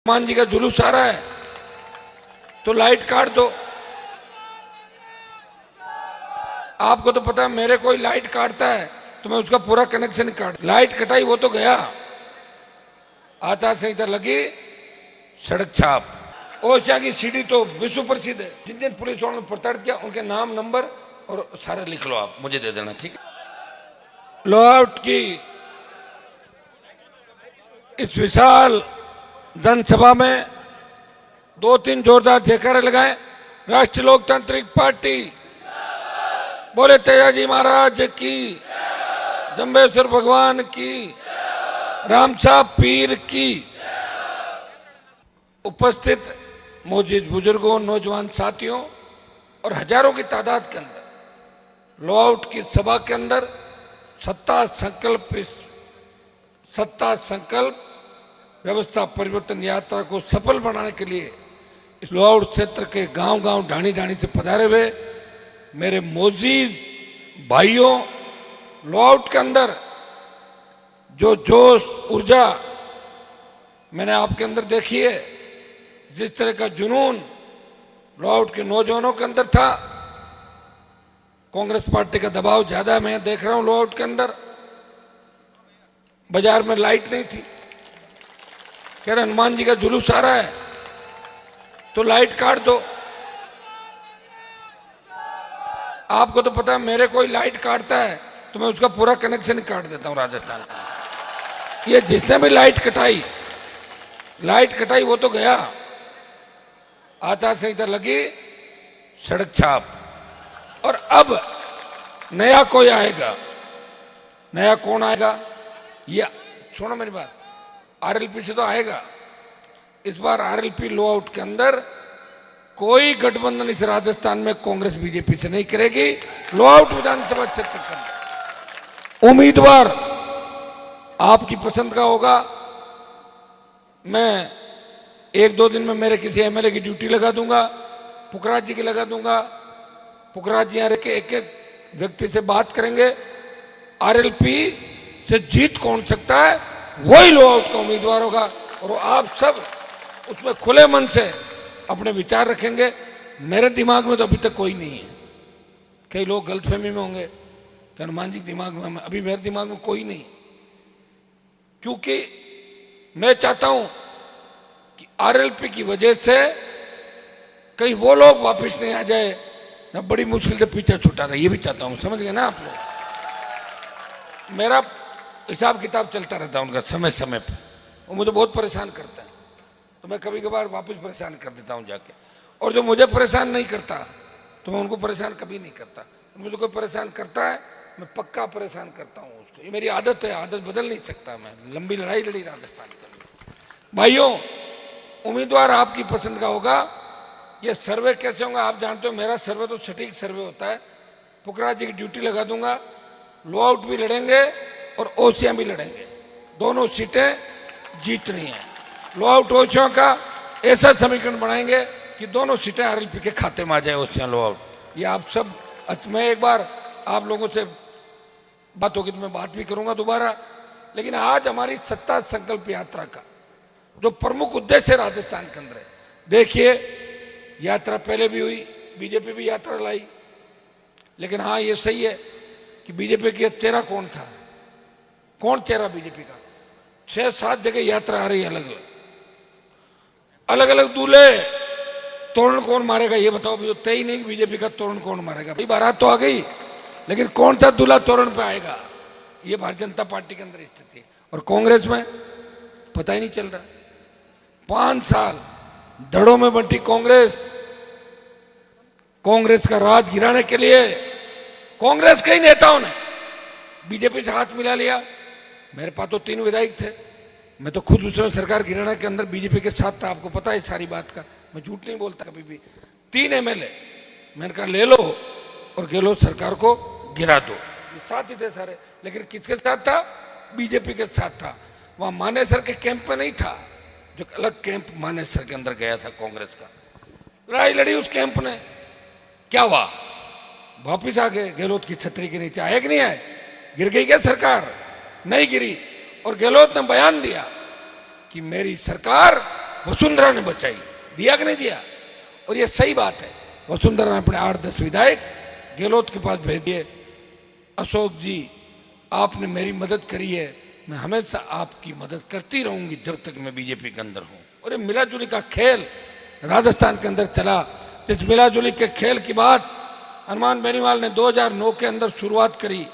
हनुमान जी का जुलूस आ रहा है तो लाइट काट दो। आपको तो पता है मेरे कोई लाइट काटता है तो मैं उसका पूरा कनेक्शन काट, लाइट कटाई वो तो गया, आचार संहिता लगी, सड़क छाप। ओसिया की सीढ़ी तो विश्व प्रसिद्ध है। जिन जिन पुलिस वालों ने प्रताड़ित किया उनके नाम नंबर और सारे लिख लो, आप मुझे दे देना, ठीक है। लो आउट की इस विशाल जनसभा में दो तीन जोरदार जयकारे लगाए। राष्ट्रीय लोकतांत्रिक पार्टी बोले तेजाजी महाराज की, जम्बेश्वर भगवान की, रामसाहब पीर की। उपस्थित मौजूद बुजुर्गों, नौजवान साथियों और हजारों की तादाद के अंदर लो आउट की सभा के अंदर सत्ता संकल्प व्यवस्था परिवर्तन यात्रा को सफल बनाने के लिए इस लो आउट क्षेत्र के गांव-गांव, ढाणी-ढाणी से पधारे हुए मेरे मोजीज भाइयों, लो आउट के अंदर जो जोश, ऊर्जा मैंने आपके अंदर देखी है, जिस तरह का जुनून लो आउट के नौजवानों के अंदर था, कांग्रेस पार्टी का दबाव ज्यादा मैं देख रहा हूं लो आउट के अंदर। बाजार में लाइट नहीं थी, कह रहे हनुमान जी का जुलूस आ रहा है तो लाइट काट दो। आपको तो पता है मेरे कोई लाइट काटता है तो मैं उसका पूरा कनेक्शन ही काट देता हूं राजस्थान का। ये जिसने भी लाइट कटाई वो तो गया, आचार संहिता लगी, सड़क छाप। और अब नया कोई आएगा, नया कौन आएगा? ये सुनो मेरी बात, आरएलपी से तो आएगा। इस बार आरएलपी लो आउट के अंदर कोई गठबंधन इस राजस्थान में कांग्रेस बीजेपी से नहीं करेगी। लो आउट विधानसभा क्षेत्र के अंदर उम्मीदवार आपकी पसंद का होगा। मैं एक दो दिन में मेरे किसी एमएलए की ड्यूटी लगा दूंगा, पुखराज जी की लगा दूंगा। पुखराज जी यहाँ के एक एक व्यक्ति से बात करेंगे, आरएलपी से जीत कौन सकता है, वही लो आउट का उम्मीदवार होगा। और आप सब उसमें खुले मन से अपने विचार रखेंगे। मेरे दिमाग में तो अभी तक कोई नहीं है। कई लोग गलतफहमी में होंगे कि हनुमान जी के दिमाग में, अभी मेरे दिमाग में कोई नहीं, क्योंकि मैं चाहता हूं कि आरएलपी की वजह से कहीं वो लोग वापस नहीं आ जाए ना, बड़ी मुश्किल से पीछे छुटा था। ये भी चाहता हूं, समझ गए ना आप लोग। मेरा हिसाब किताब चलता रहता है उनका समय समय पर, वो मुझे बहुत परेशान करता है तो मैं कभी कभार वापस परेशान कर देता हूं जाके। और जो मुझे परेशान नहीं करता तो मैं उनको परेशान कभी नहीं करता। मुझे कोई परेशान करता है मैं पक्का परेशान करता हूं उसको। ये मेरी आदत है, आदत बदल नहीं सकता मैं। लंबी लड़ाई लड़ी राजस्थान के अंदर। भाइयों, उम्मीदवार आपकी पसंद का होगा। ये सर्वे कैसे होगा आप जानते हो। मेरा सर्वे तो सटीक सर्वे होता है। पुखराज जी की ड्यूटी लगा दूंगा, लो आउट भी लड़ेंगे और ओसियां भी लड़ेंगे, दोनों सीटें जीतनी है। लो आउट ओसियां का ऐसा समीकरण बनाएंगे कि दोनों सीटें आरएलपी के खाते में आ जाए, ओसियां लो आउट। ये आप सब, मैं एक बार आप लोगों से बात होगी तो मैं बात भी करूंगा दोबारा। लेकिन आज हमारी सत्ता संकल्प यात्रा का जो प्रमुख उद्देश्य है राजस्थान के अंदर है, देखिए यात्रा पहले भी हुई, बीजेपी भी यात्रा लाई, लेकिन हाँ ये सही है कि बीजेपी का चेहरा कौन था, कौन चेहरा बीजेपी का। 6-7 जगह यात्रा आ रही है, अलग अलग दूल्हे। तोरण कौन मारेगा ये बताओ। जो तय ही नहीं बीजेपी का तोरण कौन मारेगा। भाई बारात तो आ गई, लेकिन कौन सा दूल्हा तोरण पे आएगा, ये भारतीय जनता पार्टी के अंदर स्थिति है। और कांग्रेस में पता ही नहीं चल रहा। 5 साल धड़ों में बंटी कांग्रेस का राज गिराने के लिए कांग्रेस के ही नेताओं ने बीजेपी से हाथ मिला लिया। मेरे पास तो 3 विधायक थे, मैं तो खुद उसमें सरकार गिराने के अंदर बीजेपी के साथ था। आपको पता है सारी बात का, मैं झूठ नहीं बोलता कभी भी। 3 एमएलए मैंने कहा ले लो और गहलोत सरकार को गिरा दो। ये साथ ही थे सारे, लेकिन किसके साथ था? बीजेपी के साथ था। वहां मानेसर के कैंप में नहीं था, जो अलग कैंप मानेसर के अंदर गया था कांग्रेस का। लड़ाई लड़ी उस कैंप ने, क्या हुआ? वापिस आ गए गहलोत की छतरी के नीचे। आए कि नहीं आए? गिर गई क्या सरकार? नहीं गिरी। और गहलोत ने बयान दिया कि मेरी सरकार वसुंधरा ने बचाई, दिया कि नहीं दिया? और ये सही बात है। वसुंधरा ने अपने 8-10 विधायक गहलोत के पास भेज दिए। अशोक जी, आपने मेरी मदद करी है, मैं हमेशा आपकी मदद करती रहूंगी जब तक मैं बीजेपी के अंदर हूं। और ये मिलाजुली का खेल राजस्थान के अंदर चला। इस मिलाजुली के खेल की बात हनुमान बेनीवाल ने 2009 के अंदर शुरुआत करी।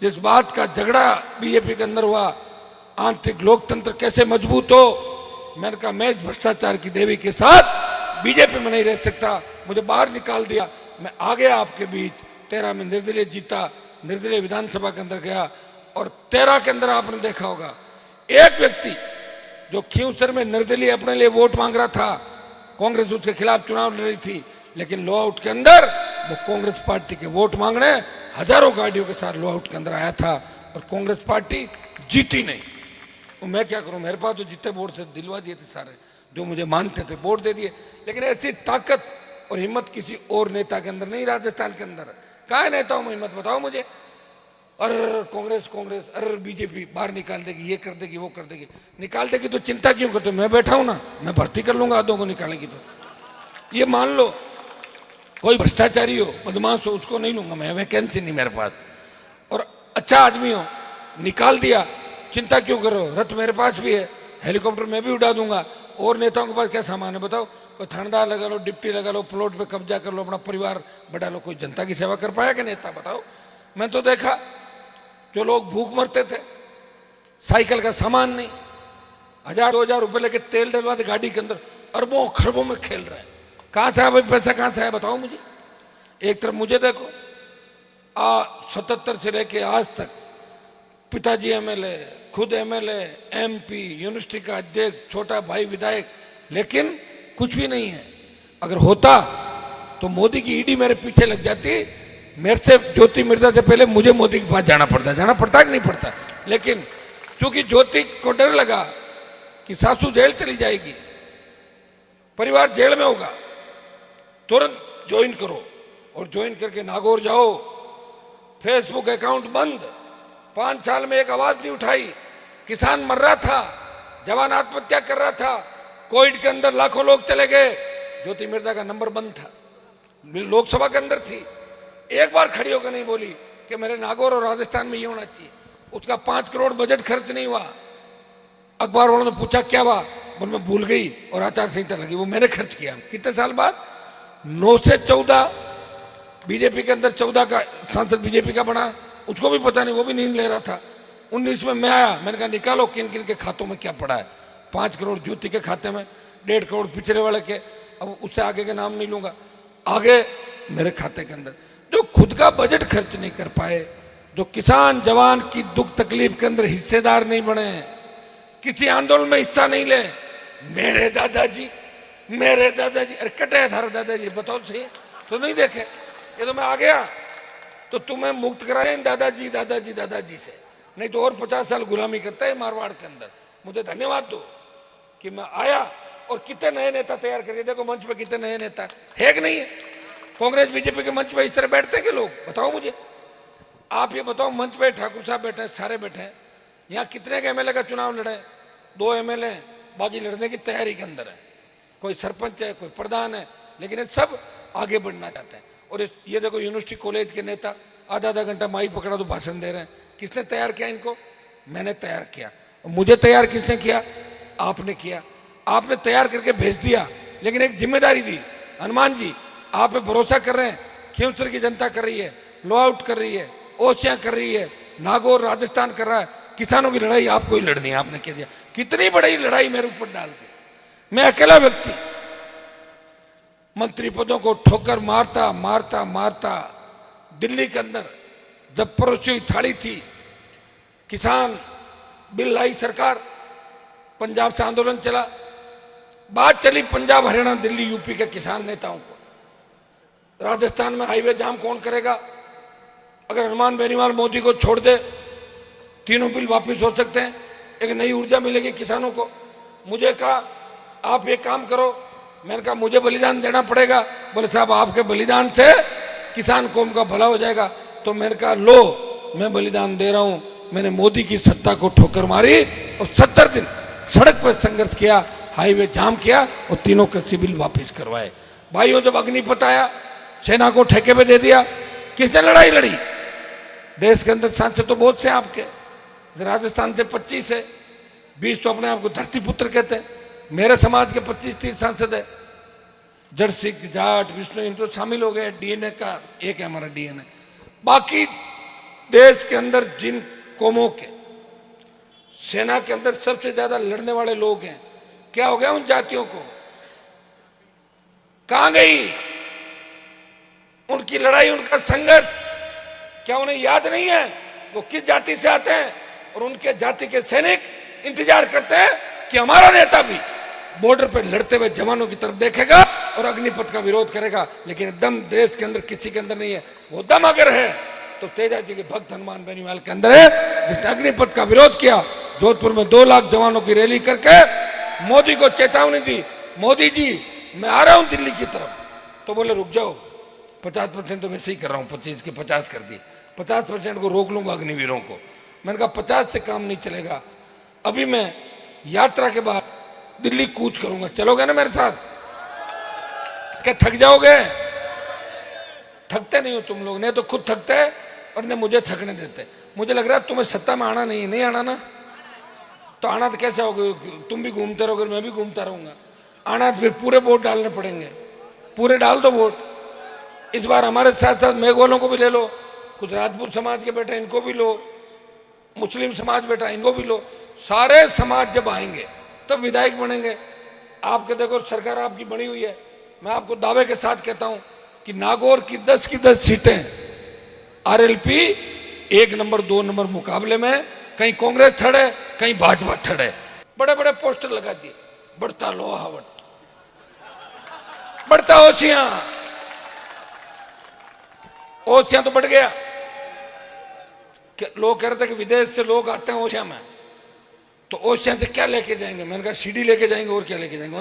जिस बात का झगड़ा बीजेपी के अंदर हुआ, आंतरिक लोकतंत्र कैसे मजबूत हो, मैंने कहा मैं भ्रष्टाचार की देवी के साथ बीजेपी में नहीं रह सकता, मुझे बाहर निकाल दिया। मैं आ गया आपके बीच, 13 में निर्दलीय जीता, निर्दलीय विधानसभा के अंदर गया। और 13 के अंदर आपने देखा होगा एक व्यक्ति जो खींवसर में निर्दलीय अपने लिए वोट मांग रहा था, कांग्रेस उसके खिलाफ चुनाव लड़ रही थी, लेकिन लो आउट के अंदर वो कांग्रेस पार्टी के वोट मांगने हजारों गाड़ियों के साथ लो आउट के अंदर आया था और कांग्रेस पार्टी जीती नहीं। तो मैं क्या करूं, मेरे पास तो जितने वोट से दिलवा दिए थे सारे, जो मुझे मानते थे वोट दे दिए। लेकिन ऐसी ताकत और हिम्मत किसी और नेता के अंदर नहीं, राजस्थान के अंदर। कहाँ है नेताओं में हिम्मत, बताओ मुझे। अरे कांग्रेस कांग्रेस, अरे बीजेपी बाहर निकाल देगी, ये कर देगी, वो कर देगी। निकाल देगी तो चिंता क्यों करते हो? मैं बैठा हूं ना, मैं भर्ती कर लूंगा आधों को निकालेगी तो। ये मान लो कोई भ्रष्टाचारी हो, बदमाश हो, उसको नहीं लूंगा मैं, वैकेंसी नहीं मेरे पास। और अच्छा आदमी हो, निकाल दिया, चिंता क्यों करो? रथ मेरे पास भी है, हेलीकॉप्टर मैं भी उड़ा दूंगा। और नेताओं के पास क्या सामान है बताओ? कोई थानेदार लगा लो, डिप्टी लगा लो, प्लॉट पे कब्जा कर लो, अपना परिवार बढ़ा लो। कोई जनता की सेवा कर पाया कि नेता, बताओ? मैं तो देखा जो लोग भूख मरते थे, साइकिल का सामान नहीं, 1000-2000 रुपए लेके तेल डलवा दे गाड़ी के अंदर, अरबों खरबों में खेल रहे हैं। कहां से आया भाई पैसा, कहां से आया बताओ मुझे। एक तरफ मुझे देखो, 77 से लेके आज तक पिताजी एमएलए, खुद एमएलए, एमपी, यूनिवर्सिटी का अध्यक्ष, छोटा भाई विधायक, लेकिन कुछ भी नहीं है। अगर होता तो मोदी की ईडी मेरे पीछे लग जाती, मेरे से ज्योति मिर्जा से पहले मुझे मोदी के पास जाना पड़ता कि नहीं पड़ता। लेकिन क्योंकि ज्योति को डर लगा कि सासू जेल चली जाएगी, परिवार जेल में होगा, तुरंत ज्वाइन करो। और ज्वाइन करके नागौर जाओ, फेसबुक अकाउंट बंद, 5 साल में एक आवाज नहीं उठाई। किसान मर रहा था, जवान आत्महत्या कर रहा था, कोविड के अंदर लाखों लोग चले गए, ज्योति मिर्जा का नंबर बंद था, लोकसभा के अंदर थी। एक बार खड़ी होकर नहीं बोली कि मेरे नागौर और राजस्थान में ये होना चाहिए। उसका 5 करोड़ बजट खर्च नहीं हुआ। अखबार वालों ने पूछा क्या हुआ, बोल मैं भूल गई और आचार संहिता लगी, वो मैंने खर्च किया। कितने साल बाद? 9 से 14 बीजेपी के अंदर 14 का सांसद बीजेपी का बना, उसको भी पता नहीं, वो भी नींद ले रहा था। 19 में मैं आया, मैंने कहा निकालो किन किन के खातों में क्या पड़ा है। 5 करोड़ ज्योति के खाते में, 1.5 करोड़ पिछले वाले के, अब उससे आगे के नाम नहीं लूंगा, आगे मेरे खाते के अंदर। जो खुद का बजट खर्च नहीं कर पाए, जो किसान जवान की दुख तकलीफ के अंदर हिस्सेदार नहीं बने, किसी आंदोलन में हिस्सा नहीं ले। मेरे दादाजी, अरे कटे है थारा दादाजी, बताओ सही तो नहीं देखे? ये तो मैं आ गया तो तुम्हें मुक्त कराए दादाजी से, नहीं तो और 50 साल गुलामी करता है मारवाड़ के अंदर। मुझे धन्यवाद दो कि मैं आया और कितने नए नेता तैयार करके देखो, मंच पे कितने नए नेता है कि नहीं है? कांग्रेस बीजेपी के मंच पे इस तरह बैठते हैं कि लोग, बताओ मुझे। आप ये बताओ, मंच पे ठाकुर साहब बैठे हैं, सारे बैठे हैं, यहाँ कितने के एमएलए का चुनाव लड़े? 2 एमएलए, बाकी लड़ने की तैयारी के अंदर है। कोई सरपंच है, कोई प्रधान है, लेकिन ये सब आगे बढ़ना चाहते हैं। और ये देखो यूनिवर्सिटी कॉलेज के नेता आधा घंटा माइक पकड़ा तो भाषण दे रहे हैं। किसने तैयार किया इनको? मैंने तैयार किया। और मुझे तैयार किसने किया? आपने किया। आपने तैयार करके भेज दिया, लेकिन एक जिम्मेदारी दी, हनुमान जी आप पे भरोसा कर रहे हैं, खींवसर की जनता कर रही है, लो आउट कर रही है, ओसियां कर रही है, नागौर राजस्थान कर रहा है, किसानों की लड़ाई आपको ही लड़नी है। आपने कह दिया, कितनी बड़ी लड़ाई मेरे ऊपर डाल दी। मैं अकेला व्यक्ति मंत्री पदों को ठोकर मारता दिल्ली के अंदर जब परोसी हुई थाली थी, किसान बिल लाई सरकार, पंजाब से आंदोलन चला, बात चली पंजाब हरियाणा दिल्ली यूपी के किसान नेताओं को। राजस्थान में हाईवे जाम कौन करेगा? अगर हनुमान बेनीवाल मोदी को छोड़ दे, तीनों बिल वापस हो सकते हैं, एक नई ऊर्जा मिलेगी किसानों को। मुझे कहा आप एक काम करो, मैंने कहा मुझे बलिदान देना पड़ेगा। बोले साहब आपके बलिदान से किसान कौम का भला हो जाएगा। तो मैंने कहा लो मैं बलिदान दे रहा हूं। मैंने मोदी की सत्ता को ठोकर मारी और 70 दिन सड़क पर संघर्ष किया। हाईवे जाम किया और तीनों कृषि बिल वापस करवाए। भाइयों, जब अग्निपथ आया, सेना को ठेके पे दे दिया, किसने लड़ाई लड़ी? देश के अंदर सांसद तो बहुत से आपके, राजस्थान से 25 है, 20 तो अपने आप को धरती पुत्र कहते हैं। मेरे समाज के 25-30 सांसद है, जट सिख जाट विष्णु इन तो शामिल हो गए। डीएनए का एक है हमारा डीएनए। बाकी देश के अंदर जिन कौमों के सेना के अंदर सबसे ज्यादा लड़ने वाले लोग हैं, क्या हो गया उन जातियों को? कहां गई उनकी लड़ाई, उनका संघर्ष? क्या उन्हें याद नहीं है वो किस जाति से आते हैं? और उनके जाति के सैनिक इंतजार करते हैं कि हमारा नेता भी बॉर्डर पर लड़ते हुए जवानों की तरफ देखेगा और अग्निपथ का विरोध करेगा। लेकिन दम देश के अंदर किसी के अंदर नहीं है। वो दम अगर है तो तेजा जी के भक्त हनुमान बेनीवाल के अंदर है, जिसने अग्निपथ का विरोध किया। जोधपुर में 2 लाख जवानों की रैली करके मोदी को चेतावनी दी, मोदी जी मैं आ रहा हूं दिल्ली की तरफ। तो बोले रुक जाओ, 50% तो वैसे ही कर रहा हूं, 25 के 50 कर दी, 50% को रोक लूंगा अग्निवीरों को। मैंने कहा 50 से काम नहीं चलेगा, अभी मैं यात्रा के बाद दिल्ली कूच करूंगा, चलोगे ना मेरे साथ? क्या थक जाओगे? थकते नहीं हो तुम लोग, ने तो खुद थकते हैं और ने मुझे थकने देते। मुझे लग रहा है तुम्हें सत्ता में आना नहीं आना ना, तो आना तो कैसे होगे? तुम भी घूमते रहोगे, मैं भी घूमता रहूंगा। आना तो फिर पूरे वोट डालने पड़ेंगे, पूरे डाल दो वोट। इस बार हमारे साथ साथ मेघवालों को भी ले लो, कुछ राजपूत समाज के बेटा इनको भी लो, मुस्लिम समाज बेटा इनको भी लो। सारे समाज जब आएंगे तब विधायक बनेंगे। आपके देखो सरकार आपकी बनी हुई है, मैं आपको दावे के साथ कहता हूं कि नागौर की 10 सीटें आरएलपी 1 नंबर 2 नंबर मुकाबले में, कहीं कांग्रेस थड़े कहीं भाजपा थड़े। बड़े बड़े पोस्टर लगा दिए, बढ़ता लोहावट, बढ़ता ओसियां तो बढ़ गया। लोग कह रहे थे कि विदेश से लोग आते हैं ओसियां में, तो ओसियां से क्या लेके जाएंगे? मैंने कहा सीढ़ी लेके जाएंगे, और क्या लेके जाएंगे?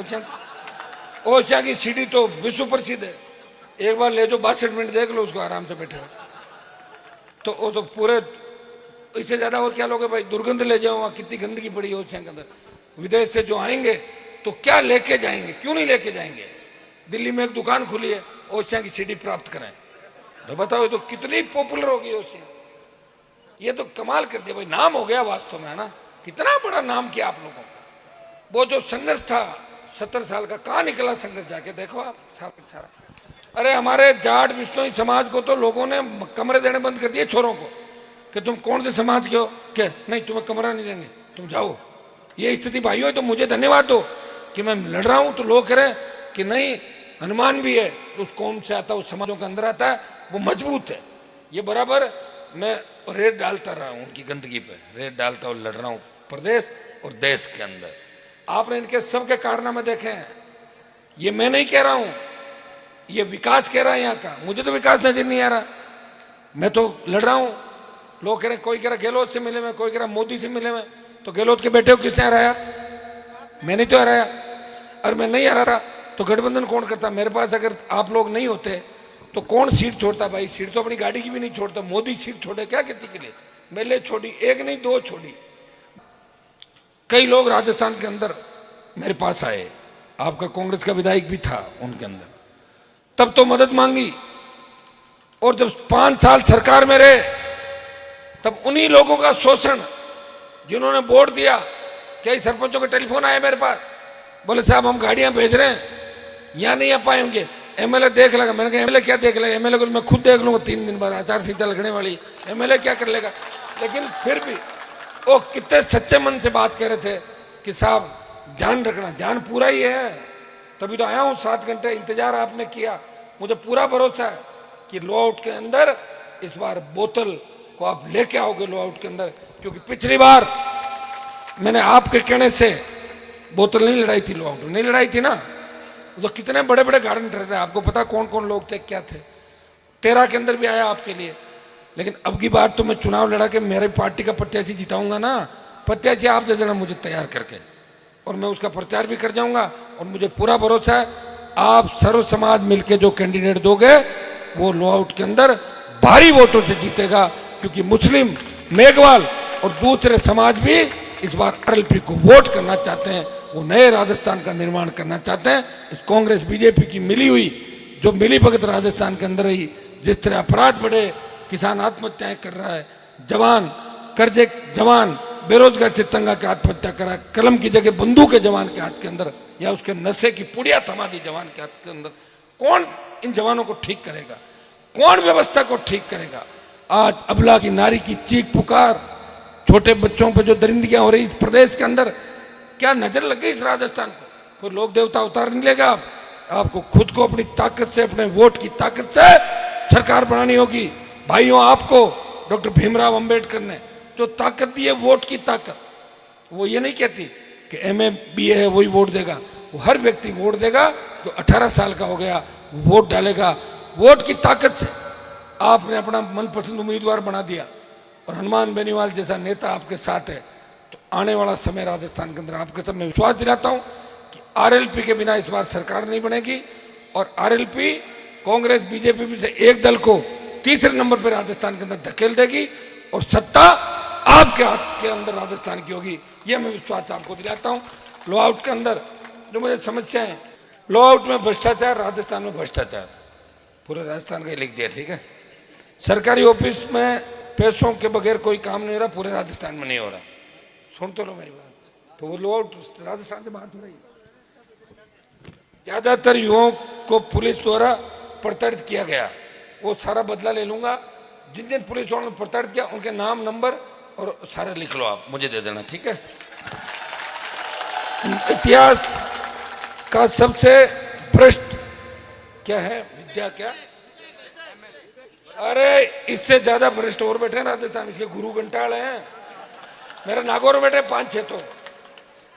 ओसियां की सीढ़ी तो विश्व प्रसिद्ध है, एक बार ले जो 62 मिनट देख लो उसको आराम से बैठे। तो वो तो पूरे, इससे ज्यादा और क्या लोगे भाई? दुर्गंध ले जाओ, वहां कितनी गंदगी पड़ी है ओसियां के अंदर। विदेश से जो आएंगे तो क्या लेके जाएंगे? क्यों नहीं लेके जाएंगे? दिल्ली में एक दुकान खुली है, ओसियां की सीढ़ी प्राप्त करें, तो बताओ तो कितनी पॉपुलर होगी ओसियां। ये तो कमाल कर दिया भाई, नाम हो गया वास्तव में, है ना? कितना बड़ा नाम किया आप लोगों का। वो जो संघर्ष था 70 साल का, कहां निकला संघर्ष? जाके देखो आप सारा। अरे हमारे जाट विष्णु समाज को तो लोगों ने कमरे देने बंद कर दिए छोरों को, कि तुम कौन से समाज के हो? क्या नहीं, तुम्हें कमरा नहीं देंगे, तुम जाओ। ये स्थिति भाइयों, तो मुझे धन्यवाद दो कि मैं लड़ रहा हूं, तो लोग कह रहे हैं कि नहीं हनुमान भी है, उस कौम से आता है, उस समाजों के अंदर आता है, वो मजबूत है। ये बराबर मैं रेत डालता रहा हूं उनकी गंदगी पे, रेत डालता हूं, लड़ रहा हूं प्रदेश और देश के अंदर। आपने इनके सबके कारनामे देखे हैं। ये मैं नहीं कह रहा हूं, ये विकास कह रहा है यहाँ का। मुझे तो विकास नजर नहीं आ रहा, मैं तो लड़ रहा हूं। लोग कह रहे, कोई कह रहा गहलोत से मिले में, कोई कह रहा मोदी से मिले में। तो गहलोत के बेटे को किसने हराया? मैंने तो हराया। और मैं नहीं हरा था तो गठबंधन कौन करता? मेरे पास अगर आप लोग नहीं होते तो कौन सीट छोड़ता भाई? सीट तो अपनी गाड़ी की भी नहीं छोड़ता। मोदी सीट छोड़े क्या किसी के लिए? मेरे लिए छोड़ी, एक नहीं 2 छोड़ी। कई लोग राजस्थान के अंदर मेरे पास आए, आपका कांग्रेस का विधायक भी था उनके अंदर, तब तो मदद मांगी। और जब 5 साल सरकार में रहे तब उन्हीं लोगों का शोषण, जिन्होंने वोट दिया। कई सरपंचों के टेलीफोन आए मेरे पास, बोले साहब हम गाड़ियां भेज रहे हैं, यहां नहीं आ पाएंगे, एमएलए देख लेगा। मैंने कहा एमएलए क्या देख लेगा? एमएलए को मैं खुद देख लूंगा 3 दिन बाद, आचार संहिता लगने वाली, एमएलए क्या कर लेगा? लेकिन फिर भी वो कितने सच्चे मन से बात कह रहे थे कि साहब ध्यान रखना। ध्यान पूरा ही है, तभी तो आया हूं। 7 घंटे इंतजार आपने किया। मुझे पूरा भरोसा है कि लो आउट के अंदर इस बार बोतल को आप लेके आओगे लो आउट के अंदर, क्योंकि पिछली बार मैंने आपके कहने से बोतल नहीं लड़ाई थी, लो आउट नहीं लड़ाई थी ना। तो कितने बड़े बड़े गार्डन ठहरे थे, आपको पता कौन कौन लोग थे, क्या थे। 13 के अंदर भी आया आपके लिए। लेकिन अब की बार तो मैं चुनाव लड़ा के मेरे पार्टी का प्रत्याशी जिताऊंगा ना, प्रत्याशी आप दे देना मुझे तैयार करके, और मैं उसका प्रचार भी कर जाऊंगा। और मुझे पूरा भरोसा है आप सर्व समाज मिलके जो कैंडिडेट दोगे वो लो आउट के अंदर भारी वोटों से जीतेगा, क्योंकि मुस्लिम, मेघवाल और दूसरे समाज भी इस बार आरएलपी को वोट करना चाहते हैं। वो नए राजस्थान का निर्माण करना चाहते हैं। इस कांग्रेस बीजेपी की मिली हुई जो मिली भगत राजस्थान के अंदर ही जिस तरह अपराध बढ़े, किसान आत्महत्याएं कर रहा है, जवान कर्जे, जवान बेरोजगार से तंगा के आत्महत्या करा, कलम की जगह बंदूक है जवान के हाथ के अंदर, या उसके नशे की पुड़िया थमा दी जवान के हाथ के अंदर। कौन इन जवानों को ठीक करेगा? कौन व्यवस्था को ठीक करेगा? आज अबला की नारी की चीख पुकार, छोटे बच्चों पर जो दरिंदगियां हो रही इस प्रदेश के अंदर, क्या नजर लग गई इस राजस्थान को? कोई लोक देवता उतार नहीं लेगा। आपको खुद को अपनी ताकत से, अपने वोट की ताकत से सरकार बनानी होगी। भाइयों, आपको डॉक्टर भीमराव अंबेडकर ने जो ताकत दी है, वोट की ताकत, वो ये नहीं कहती कि MA BA है वही वोट देगा। वो हर व्यक्ति वोट देगा जो 18 साल का हो गया, वोट डालेगा। वोट की ताकत से आपने अपना मनपसंद उम्मीदवार बना दिया और हनुमान बेनीवाल जैसा नेता आपके साथ है, तो आने वाला समय राजस्थान के अंदर आपके सब में विश्वास दिलाता हूं कि RLP के बिना इस बार सरकार नहीं बनेगी और RLP कांग्रेस बीजेपी से एक दल को तीसरे नंबर पर राजस्थान के अंदर धकेल देगी और सत्ता आपके हाथ के अंदर राजस्थान की होगी। यह मैं विश्वास आपको दिलाता हूं। लो आउट के अंदर जो मुझे समस्या है, लो आउट में भ्रष्टाचार, राजस्थान में भ्रष्टाचार, पूरे राजस्थान का ही लिख दिया, ठीक है। सरकारी ऑफिस में पैसों के बगैर कोई काम नहीं हो रहा, पूरे राजस्थान में नहीं हो रहा। सुन तो लो मेरी बात। तो वो लो आउट राजस्थान से बात हो रही है। ज्यादातर युवाओं को पुलिस द्वारा प्रताड़ित किया गया, वो सारा बदला ले लूंगा। जिन जिन पुलिस वालों ने प्रताड़ित किया उनके नाम, नंबर और सारे लिख लो, आप मुझे दे देना, ठीक है। इतिहास का सबसे भ्रष्ट क्या है? विद्या क्या? अरे इससे ज्यादा भ्रष्ट और बैठे हैं राजस्थान, इसके गुरु घंटाल हैं। मेरे नागौर बैठे 5-6। तो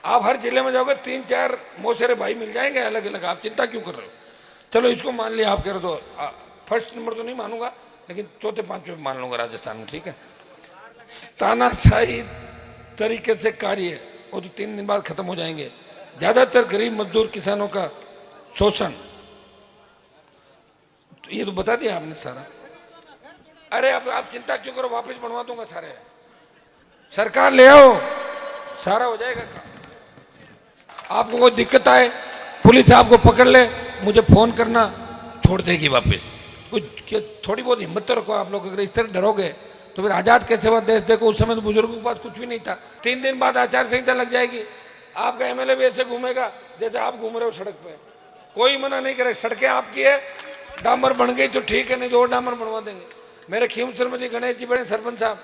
आप हर जिले में जाओगे 3-4 मौसेरे भाई मिल जाएंगे अलग अलग। आप चिंता क्यों कर रहे हो? चलो इसको मान लिया, आप कह रहे हो फर्स्ट नंबर तो नहीं मानूंगा, लेकिन चौथे 5वें मान लूंगा राजस्थान में, ठीक है। तानाशाही तरीके से कार्य वो तो 3 दिन बाद खत्म हो जाएंगे। ज्यादातर गरीब मजदूर किसानों का शोषण, तो ये तो बता दिया आपने सारा। अरे अब आप चिंता क्यों करो, वापस बनवा दूंगा सारे। सरकार ले आओ, सारा हो जाएगा काम। आपको कोई दिक्कत आए, पुलिस आपको पकड़ ले, मुझे फोन करना, छोड़ देगी वापस। कुछ थोड़ी बहुत हिम्मत तो रखो आप लोग। अगर इस तरह डरोगे तो फिर आजाद कैसे हुआ देश? देखो उस समय तो बुजुर्गों के पास कुछ भी नहीं था। 3 दिन बाद आचार संहिता लग जाएगी। आपका MLA भी ऐसे घूमेगा जैसे आप घूम रहे हो सड़क पे। कोई मना नहीं करे, सड़कें आपकी है, डामर बन गई तो ठीक है, नहीं तो और डामर बनवा देंगे। मेरे खीमसर में जी गणेश जी बड़े सरपंच साहब,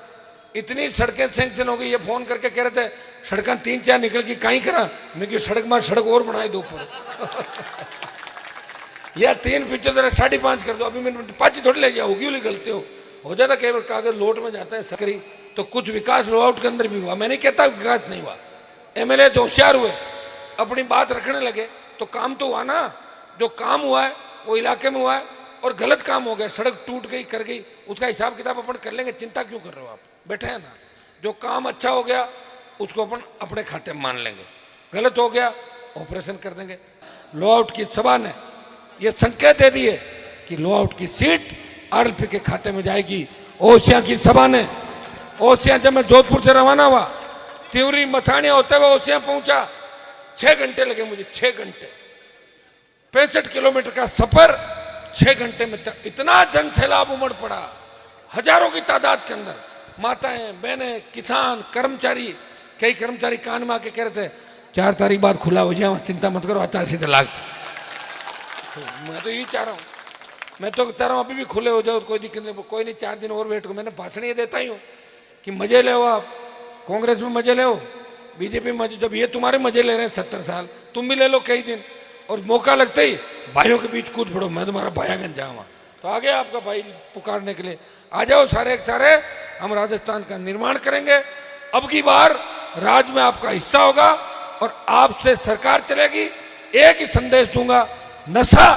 इतनी सड़कें सैंक्शन हो गई, ये फोन करके कह रहे थे सड़कें 3-4 निकल की कहीं करा। मैं कि सड़क में सड़क और बनाए दो ऊपर या 3 फीचर 5.5 कर दो। अभी मैंने 5 थोड़ी ले जाओ, होगी गलती हो जाता। केवल कागज लोट में जाता है सकरी। तो कुछ विकास लो आउट के अंदर भी हुआ, मैं नहीं कहता विकास नहीं हुआ। MLA तो होशियार हुए, अपनी बात रखने लगे तो काम तो हुआ ना। जो काम हुआ है वो इलाके में हुआ है, और गलत काम हो गया, सड़क टूट गई, कर गई, उसका हिसाब किताब अपन कर लेंगे। चिंता क्यों कर रहे हो आप? बैठे हैं ना। जो काम अच्छा हो गया उसको अपन अपने खाते में मान लेंगे, गलत हो गया ऑपरेशन कर देंगे। लो आउट की सभा ने ये संकेत दे दिए कि लो आउट की सीट RLP के खाते में जाएगी। ओसिया की सभा ने, ओसिया जब मैं जोधपुर से रवाना हुआ, त्रिउरी मथानिया होते हुए ओसिया पहुंचा, 6 घंटे लगे मुझे, 6 घंटे, 65 किलोमीटर का सफर 6 घंटे में। इतना जन सैलाब उमड़ पड़ा, हजारों की तादाद के अंदर, माताएं, बहनें, किसान, कर्मचारी। कई कर्मचारी कान में आके कह रहे थे 4 तारीख बाद खुला हो जाए, चिंता मत करो, आचार संहिता लागू। तो मैं तो यही चाह रहा हूँ, मैं तो चाह रहा हूँ अभी भी खुले हो जाओ, कोई दिक्कत नहीं, कोई नहीं, 4 दिन और वेट करो। मैंने भाषण ये देता ही हूँ कि मजे ले आप, कांग्रेस में मजे ले, बीजेपी में मजे। जब ये तुम्हारे मजे ले रहे हैं 70 साल, तुम भी ले लो कई दिन, और मौका लगते ही भाइयों के बीच कूद पड़ो, मैं तुम्हारा भायागंज जाऊँगा। तो आगे आपका भाई पुकारने के लिए आ जाओ सारे सारे। हम राजस्थान का निर्माण करेंगे। अब की बार राज में आपका हिस्सा होगा और आपसे सरकार चलेगी। एक ही संदेश दूंगा, नशा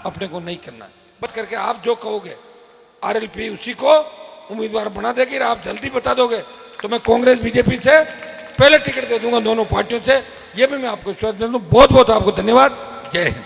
अपने को नहीं करना है। बस करके आप जो कहोगे RLP उसी को उम्मीदवार बना देगी। आप जल्दी बता दोगे तो मैं कांग्रेस बीजेपी से पहले टिकट दे दूंगा, दोनों पार्टियों से। ये भी मैं आपको विश्वास दे दूं। बहुत बहुत आपको धन्यवाद। जय हिंद।